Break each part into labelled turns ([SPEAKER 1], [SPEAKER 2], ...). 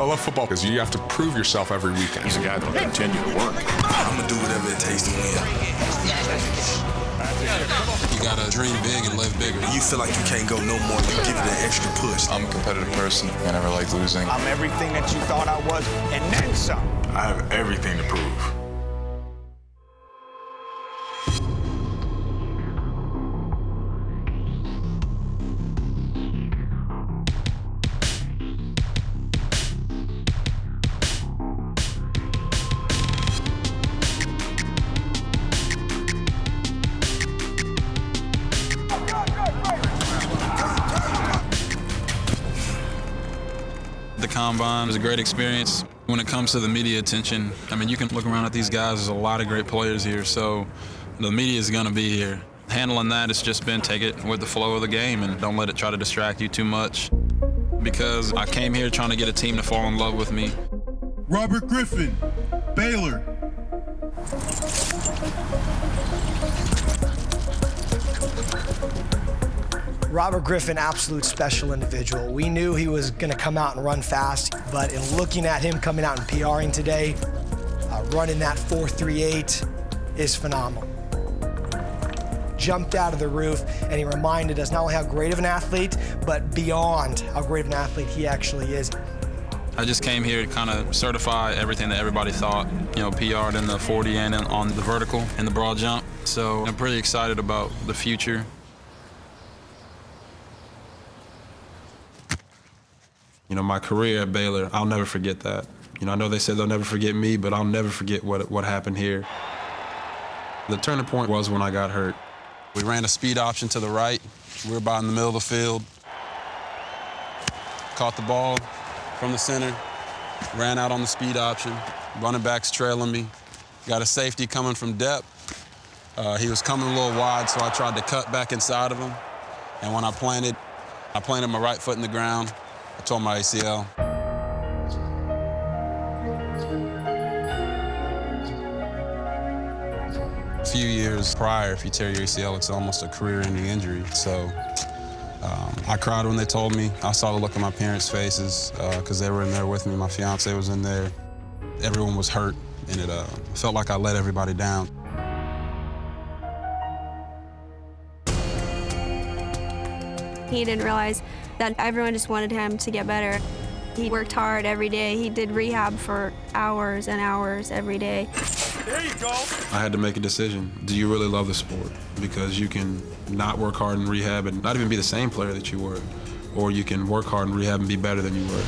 [SPEAKER 1] I love football because you have to prove yourself every weekend.
[SPEAKER 2] He's a guy that'll continue to work.
[SPEAKER 3] I'm going to do whatever it takes to win.
[SPEAKER 4] You got to dream big and live bigger.
[SPEAKER 3] You feel like you can't go no more, you give it an extra push.
[SPEAKER 5] I'm a competitive person. I never like losing.
[SPEAKER 6] I'm everything that you thought I was, and then some.
[SPEAKER 1] I have everything to prove.
[SPEAKER 4] The Combine was a great experience. When it comes to the media attention, I mean, you can look around at these guys, there's a lot of great players here, so the media is gonna be here. Handling that, it's just been take it with the flow of the game and don't let it try to distract you too much. Because I came here trying to get a team to fall in love with me.
[SPEAKER 7] Robert Griffin, Baylor.
[SPEAKER 8] Robert Griffin, absolute special individual. We knew he was gonna come out and run fast, but in looking at him coming out and PRing today, running that 4.38 is phenomenal. Jumped out of the roof, and he reminded us not only how great of an athlete, but beyond how great of an athlete he actually is.
[SPEAKER 4] I just came here to kind of certify everything that everybody thought, you know, PR'd in the 40 and on the vertical and the broad jump. So I'm pretty excited about the future. You know, my career at Baylor, I'll never forget that. You know, I know they said they'll never forget me, but I'll never forget what happened here. The turning point was when I got hurt. We ran a speed option to the right. We were about in the middle of the field. Caught the ball from the center, ran out on the speed option. Running backs trailing me. Got a safety coming from depth. He was coming a little wide, so I tried to cut back inside of him. And when I planted my right foot in the ground. I tore my ACL. A few years prior, if you tear your ACL, it's almost a career-ending injury. So I cried when they told me. I saw the look on my parents' faces because they were in there with me. My fiance was in there. Everyone was hurt, and it felt like I let everybody down.
[SPEAKER 9] He didn't realize that everyone just wanted him to get better. He worked hard every day. He did rehab for hours and hours every day.
[SPEAKER 7] There you go.
[SPEAKER 4] I had to make a decision. Do you really love the sport? Because you can not work hard in rehab and not even be the same player that you were. Or you can work hard in rehab and be better than you were.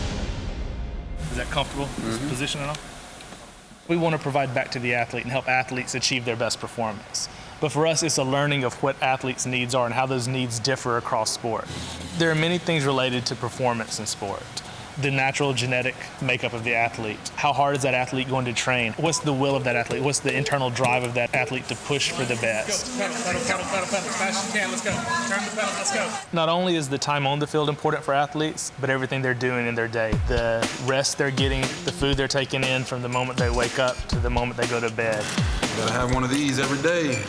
[SPEAKER 10] Is that comfortable, this position at all? We want to provide back to the athlete and help athletes achieve their best performance. But for us, it's a learning of what athletes' needs are and how those needs differ across sport. There are many things related to performance in sport. The natural genetic makeup of the athlete. How hard is that athlete going to train? What's the will of that athlete? What's the internal drive of that athlete to push for the best?
[SPEAKER 7] Pedal, pedal, pedal, pedal, pedal, as fast as you can, let's go. Turn the pedal, let's go.
[SPEAKER 10] Not only is the time on the field important for athletes, but everything they're doing in their day. The rest they're getting, the food they're taking in from the moment they wake up to the moment they go to bed.
[SPEAKER 4] You gotta have one of these every day.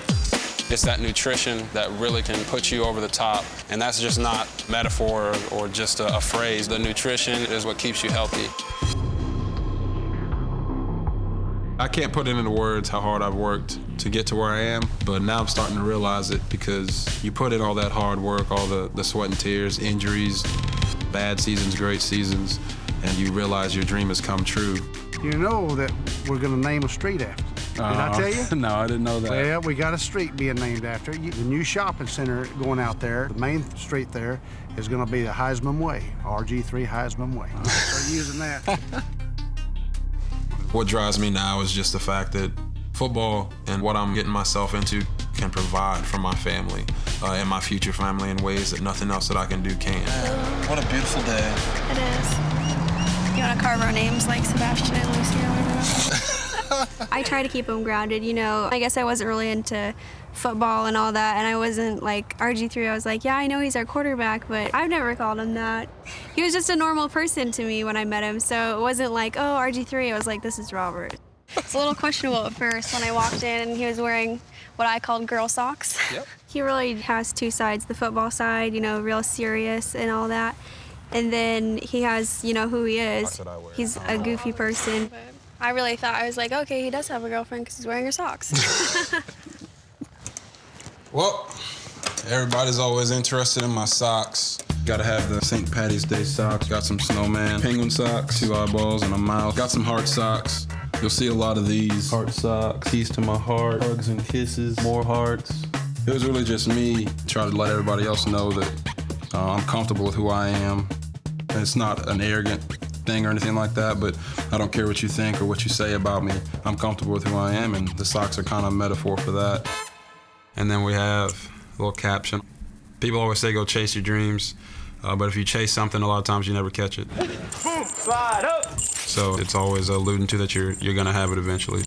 [SPEAKER 4] It's that nutrition that really can put you over the top. And that's just not metaphor or just a phrase. The nutrition is what keeps you healthy. I can't put it into words how hard I've worked to get to where I am, but now I'm starting to realize it because you put in all that hard work, all the sweat and tears, injuries, bad seasons, great seasons, and you realize your dream has come true.
[SPEAKER 11] You know that we're going to name a street after. Did I tell you?
[SPEAKER 4] No, I didn't know that.
[SPEAKER 11] Well, we got a street being named after it. The new shopping center going out there, the main street there, is going to be the Heisman Way, RG3 Heisman Way. Start using that.
[SPEAKER 4] What drives me now is just the fact that football and what I'm getting myself into can provide for my family and my future family in ways that nothing else that I can do can.
[SPEAKER 5] What a beautiful day.
[SPEAKER 9] It is. You want to carve our names like Sebastian and Lucy or whatever? I try to keep him grounded, you know. I guess I wasn't really into football and all that, and I wasn't like RG3. I was like, yeah, I know he's our quarterback, but I've never called him that. He was just a normal person to me when I met him, so it wasn't like, oh, RG3. I was like, this is Robert. It's a little questionable at first when I walked in and he was wearing what I called girl socks. Yep. He really has two sides, the football side, you know, real serious and all that. And then he has, you know, who he is. He's a goofy person. But I really thought, I was like, okay, he does have a girlfriend because he's wearing her socks.
[SPEAKER 2] Well, everybody's always interested in my socks. Gotta have the St. Patty's Day socks. Got some snowman, penguin socks, 2 eyeballs and a mouth. Got some heart socks. You'll see a lot of these. Heart socks, keys to my heart, hugs and kisses, more hearts. It was really just me trying to let everybody else know that I'm comfortable with who I am. It's not an arrogant thing or anything like that, but I don't care what you think or what you say about me. I'm comfortable with who I am, and the socks are kind of a metaphor for that. And then we have a little caption. People always say go chase your dreams, but if you chase something, a lot of times you never catch it.
[SPEAKER 6] Slide up.
[SPEAKER 2] So it's always alluding to that you're gonna have it eventually.